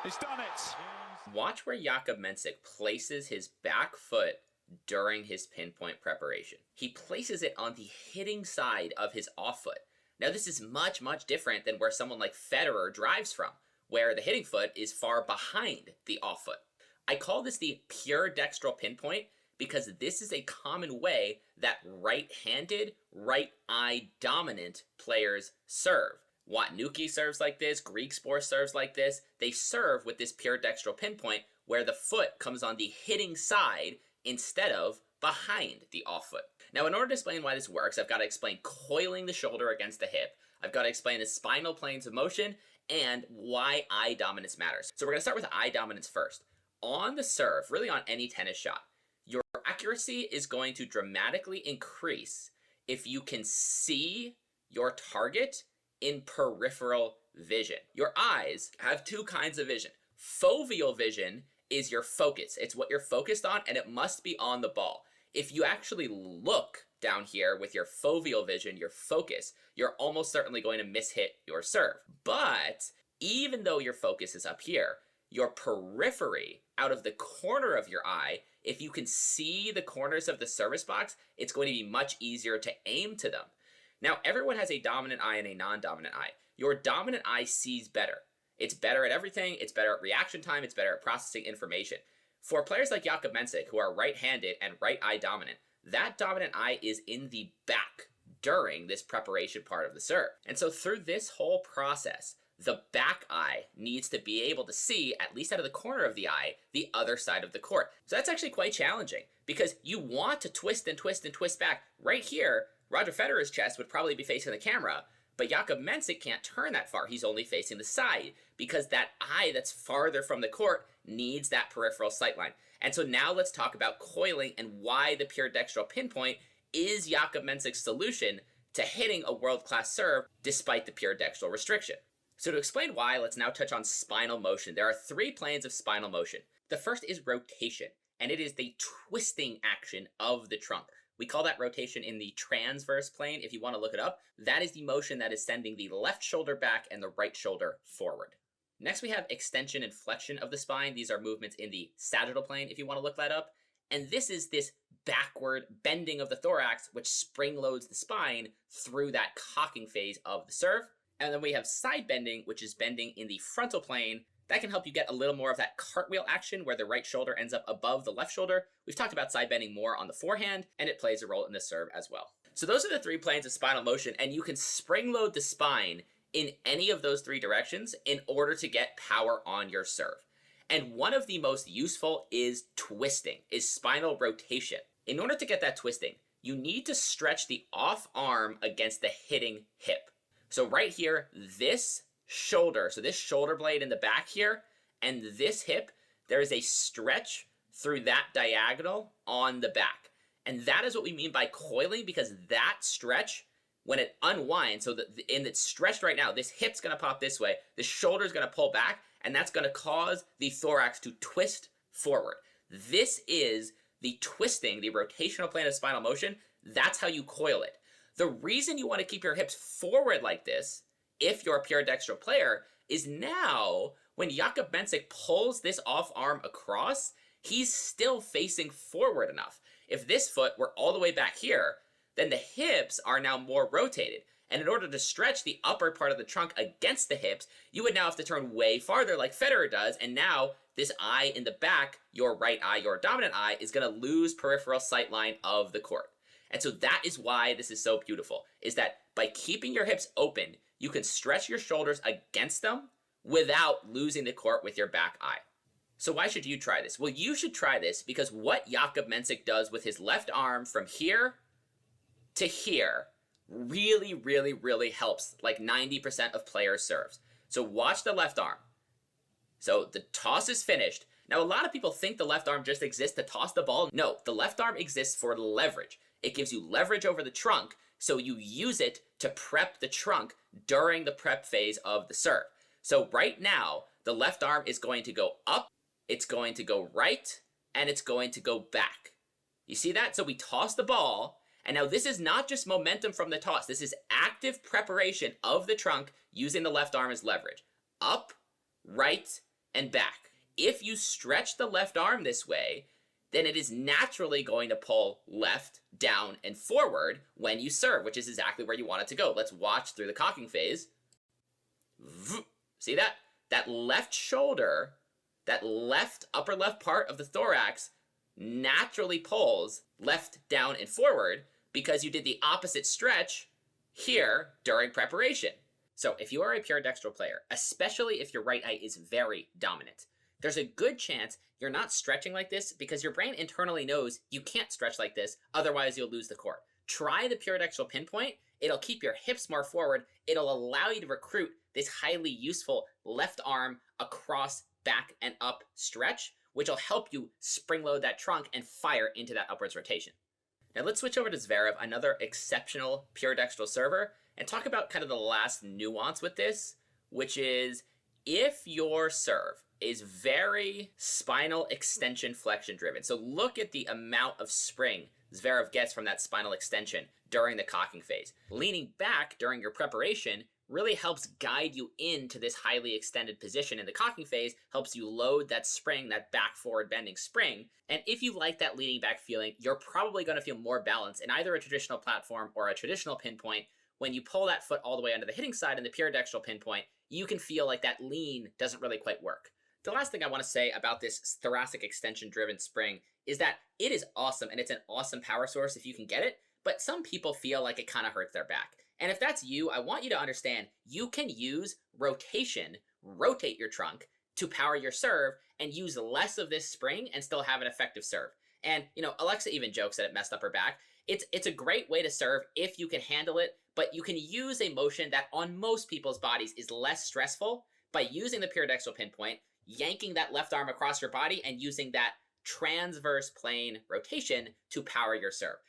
He's done it. Watch where Jakob Mensik places his back foot during his pinpoint preparation. He places it on the hitting side of his off foot. Now this is much, much different than where someone like Federer drives from, where the hitting foot is far behind the off foot. I call this the Pure-Dextral Pinpoint because this is a common way that right-handed, right-eye dominant players serve. Watnuki serves like this, Greek Spore serves like this. They serve with this Pure-Dextral Pinpoint where the foot comes on the hitting side instead of behind the off foot. Now, in order to explain why this works, I've got to explain coiling the shoulder against the hip. I've got to explain the spinal planes of motion and why eye dominance matters. So we're going to start with eye dominance first. On the serve, really on any tennis shot, your accuracy is going to dramatically increase if you can see your target in peripheral vision. Your eyes have two kinds of vision. Foveal vision is your focus. It's what you're focused on, and it must be on the ball. If you actually look down here with your foveal vision, your focus, you're almost certainly going to mishit your serve. But even though your focus is up here, your periphery, out of the corner of your eye, if you can see the corners of the service box, it's going to be much easier to aim to them. Now, everyone has a dominant eye and a non-dominant eye. Your dominant eye sees better. It's better at everything. It's better at reaction time. It's better at processing information. For players like Jakob Mensik, who are right-handed and right eye dominant, that dominant eye is in the back during this preparation part of the serve. And so through this whole process, the back eye needs to be able to see, at least out of the corner of the eye, the other side of the court. So that's actually quite challenging because you want to twist and twist and twist back. Right here, Roger Federer's chest would probably be facing the camera, but Jakob Mensik can't turn that far. He's only facing the side because that eye that's farther from the court needs that peripheral sightline. And so now let's talk about coiling and why the Pure-Dextral Pinpoint is Jakob Mensik's solution to hitting a world-class serve despite the Pure-Dextral restriction. So to explain why, let's now touch on spinal motion. There are three planes of spinal motion. The first is rotation, and it is the twisting action of the trunk. We call that rotation in the transverse plane, if you want to look it up. That is the motion that is sending the left shoulder back and the right shoulder forward. Next, we have extension and flexion of the spine. These are movements in the sagittal plane, if you want to look that up. And this is this backward bending of the thorax, which spring loads the spine through that cocking phase of the serve. And then we have side bending, which is bending in the frontal plane. That can help you get a little more of that cartwheel action where the right shoulder ends up above the left shoulder. We've talked about side bending more on the forehand, and it plays a role in the serve as well. So those are the three planes of spinal motion, and you can spring load the spine in any of those three directions in order to get power on your serve. And one of the most useful is twisting, is spinal rotation. In order to get that twisting, you need to stretch the off arm against the hitting hip. So right here, this shoulder, so this shoulder blade in the back here, and this hip, there is a stretch through that diagonal on the back. And that is what we mean by coiling, because that stretch, when it unwinds, so and it's stretched right now, this hip's going to pop this way, the shoulder's going to pull back, and that's going to cause the thorax to twist forward. This is the twisting, the rotational plane of spinal motion. That's how you coil it. The reason you want to keep your hips forward like this, if you're a Pure-Dextral player, is now when Jakob Mensik pulls this off arm across, he's still facing forward enough. If this foot were all the way back here, then the hips are now more rotated. And in order to stretch the upper part of the trunk against the hips, you would now have to turn way farther like Federer does, and now this eye in the back, your right eye, your dominant eye, is going to lose peripheral sightline of the court. And so that is why this is so beautiful, is that by keeping your hips open, you can stretch your shoulders against them without losing the court with your back eye. So why should you try this? Well, you should try this because what Jakob Mensik does with his left arm from here to here really, really, really helps like 90% of players' serves. So watch the left arm. So the toss is finished. Now, a lot of people think the left arm just exists to toss the ball. No, the left arm exists for leverage. It gives you leverage over the trunk, so you use it to prep the trunk during the prep phase of the serve. So right now, the left arm is going to go up, it's going to go right, and it's going to go back. You see that? So we toss the ball, and now this is not just momentum from the toss. This is active preparation of the trunk using the left arm as leverage. Up, right, and back. If you stretch the left arm this way, then it is naturally going to pull left, down, and forward when you serve, which is exactly where you want it to go. Let's watch through the cocking phase. See that? That left shoulder, that left upper left part of the thorax naturally pulls left, down, and forward because you did the opposite stretch here during preparation. So if you are a pure-dextral player, especially if your right eye is very dominant, there's a good chance you're not stretching like this because your brain internally knows you can't stretch like this, otherwise you'll lose the core. Try the Pure-Dextral Pinpoint. It'll keep your hips more forward. It'll allow you to recruit this highly useful left arm across, back, and up stretch, which will help you spring load that trunk and fire into that upwards rotation. Now let's switch over to Zverev, another exceptional pure-dextral server, and talk about kind of the last nuance with this, which is if your serve is very spinal extension flexion driven. So look at the amount of spring Zverev gets from that spinal extension during the cocking phase. Leaning back during your preparation really helps guide you into this highly extended position in the cocking phase, helps you load that spring, that back forward bending spring. And if you like that leaning back feeling, you're probably going to feel more balance in either a traditional platform or a traditional pinpoint. When you pull that foot all the way onto the hitting side in the pure-dextral pinpoint, you can feel like that lean doesn't really quite work. The last thing I want to say about this thoracic extension driven spring is that it is awesome and it's an awesome power source if you can get it, but some people feel like it kind of hurts their back. And if that's you, I want you to understand you can use rotation, rotate your trunk to power your serve and use less of this spring and still have an effective serve. And, you know, Alexa even jokes that it messed up her back. It's a great way to serve if you can handle it, but you can use a motion that on most people's bodies is less stressful by using the Pure-Dextral Pinpoint, yanking that left arm across your body and using that transverse plane rotation to power your serve.